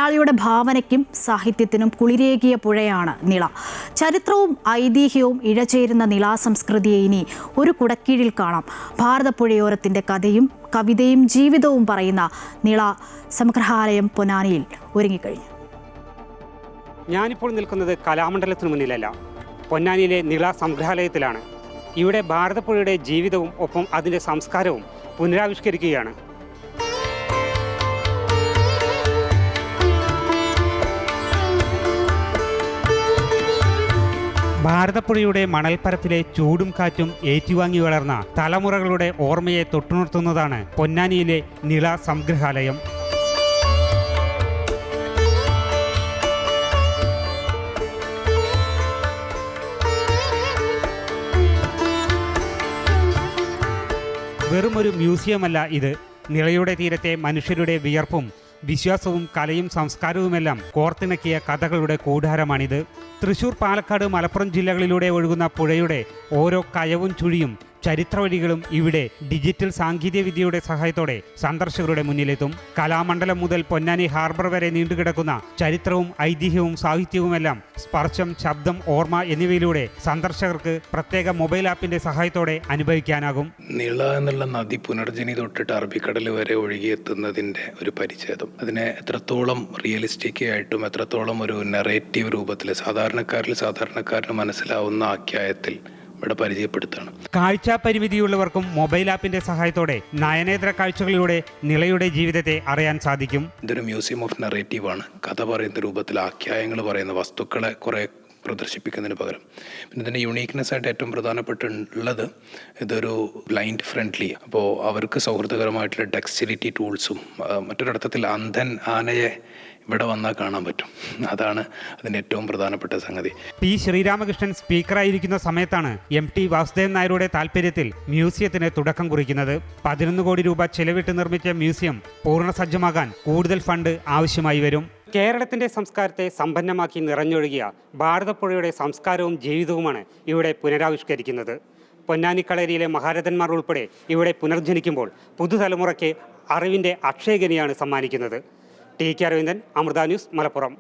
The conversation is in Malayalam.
മലയാളിയുടെ ഭാവനയ്ക്കും സാഹിത്യത്തിനും കുളിരേകിയ പുഴയാണ് നിള. ചരിത്രവും ഐതിഹ്യവും ഇഴചേരുന്ന നിള സംസ്കൃതിയെ ഇനി ഒരു കുടക്കീഴിൽ കാണാം. ഭാരതപ്പുഴയോരത്തിൻ്റെ കഥയും കവിതയും ജീവിതവും പറയുന്ന നിള സംഗ്രഹാലയം പൊന്നാനിയിൽ ഒരുങ്ങിക്കഴിഞ്ഞു. ഞാനിപ്പോൾ നിൽക്കുന്നത് കലാമണ്ഡലത്തിന് മുന്നിലല്ല, പൊന്നാനിയിലെ നിള സംഗ്രഹാലയത്തിലാണ്. ഇവിടെ ഭാരതപ്പുഴയുടെ ജീവിതവും ഒപ്പം അതിൻ്റെ സംസ്കാരവും പുനരാവിഷ്കരിക്കുകയാണ്. ഭാരതപ്പുഴയുടെ മണൽപ്പരപ്പിലെ ചൂടും കാറ്റും ഏറ്റുവാങ്ങി വളർന്ന തലമുറകളുടെ ഓർമ്മയെ തൊട്ടുണർത്തുന്നതാണ് പൊന്നാനിയിലെ നിള സംഗ്രഹാലയം. വെറുമൊരു മ്യൂസിയമല്ല ഇത്. നിളയുടെ തീരത്തെ മനുഷ്യരുടെ വിയർപ്പും വിശ്വാസവും കലയും സംസ്കാരവുമെല്ലാം കോർത്തിണക്കിയ കഥകളുടെ കൂടാരമാണിത്. തൃശൂർ, പാലക്കാട്, മലപ്പുറം ജില്ലകളിലൂടെ ഒഴുകുന്ന പുഴയുടെ ഓരോ കയവും ചുഴിയും ചരിത്രവഴികളും ഇവിടെ ഡിജിറ്റൽ സാങ്കേതികവിദ്യയുടെ സഹായത്തോടെ സന്ദർശകരുടെ മുന്നിലെത്തും. കലാമണ്ഡലം മുതൽ പൊന്നാനി ഹാർബർ വരെ നീണ്ടുകിടക്കുന്ന ചരിത്രവും ഐതിഹ്യവും സാഹിത്യവുമെല്ലാം സ്പർശം, ശബ്ദം, ഓർമ്മ എന്നിവയിലൂടെ സന്ദർശകർക്ക് പ്രത്യേക മൊബൈൽ ആപ്പിന്റെ സഹായത്തോടെ അനുഭവിക്കാനാകും. നിള എന്നുള്ള നദി പുനർജനി തൊട്ടിട്ട് അറബിക്കടൽ വരെ ഒഴുകിയെത്തുന്നതിന്റെ ഒരു പരിച്ഛേദം, അതിനെ എത്രത്തോളം റിയലിസ്റ്റിക് ആയിട്ടും എത്രത്തോളം ഒരു നെറേറ്റീവ് രൂപത്തിൽ സാധാരണക്കാരന് മനസ്സിലാവുന്ന ആഖ്യായത്തിൽ ഇവിടെ പരിചയപ്പെടുത്താണ്. കാഴ്ചാ പരിമിതിയുള്ളവർക്കും മൊബൈൽ ആപ്പിന്റെ സഹായത്തോടെ നയനേതര കാഴ്ചകളിലൂടെ നിളയുടെ ജീവിതത്തെ അറിയാൻ സാധിക്കും. ഇതൊരു മ്യൂസിയം ഓഫ് നെറേറ്റീവ് ആണ്. കഥ പറയുന്ന രൂപത്തിൽ ആഖ്യായങ്ങൾ പറയുന്ന വസ്തുക്കളെ കുറെ പ്രദർശിപ്പിക്കുന്നതിന് പകരം പിന്നെ ഇതിൻ്റെ യുണീക്നെസ് ആയിട്ട് ഏറ്റവും പ്രധാനപ്പെട്ടുള്ളത് ഇതൊരു ബ്ലൈൻഡ് ഫ്രണ്ട്ലി, അപ്പോൾ അവർക്ക് സൗഹൃദകരമായിട്ടുള്ള ഡെക്സ്റ്റിലിറ്റി ടൂൾസും മറ്റൊരർത്ഥത്തിൽ അന്ധൻ ആനയെ ഇവിടെ വന്നാൽ കാണാൻ പറ്റും. അതാണ് അതിൻ്റെ ഏറ്റവും പ്രധാനപ്പെട്ട സംഗതി. പി ശ്രീരാമകൃഷ്ണൻ സ്പീക്കറായിരിക്കുന്ന സമയത്താണ് MT വാസുദേവൻ നായരുടെ താല്പര്യത്തിൽ മ്യൂസിയത്തിന് തുടക്കം കുറിക്കുന്നത്. 11 കോടി രൂപ ചെലവിട്ട് നിർമ്മിച്ച മ്യൂസിയം പൂർണ്ണസജ്ജമാകാൻ കൂടുതൽ ഫണ്ട് ആവശ്യമായി വരും. കേരളത്തിൻ്റെ സംസ്കാരത്തെ സമ്പന്നമാക്കി നിറഞ്ഞൊഴുകിയ ഭാരതപ്പുഴയുടെ സംസ്കാരവും ജീവിതവുമാണ് ഇവിടെ പുനരാവിഷ്കരിക്കുന്നത്. പൊന്നാനി കളരിയിലെ മഹാരഥന്മാർ ഉൾപ്പെടെ ഇവിടെ പുനർജനിക്കുമ്പോൾ പുതുതലമുറയ്ക്ക് അറിവിൻ്റെ അക്ഷയഖനിയാണ് സമ്മാനിക്കുന്നത്. TK Aravindan, Amrita News, Malappuram.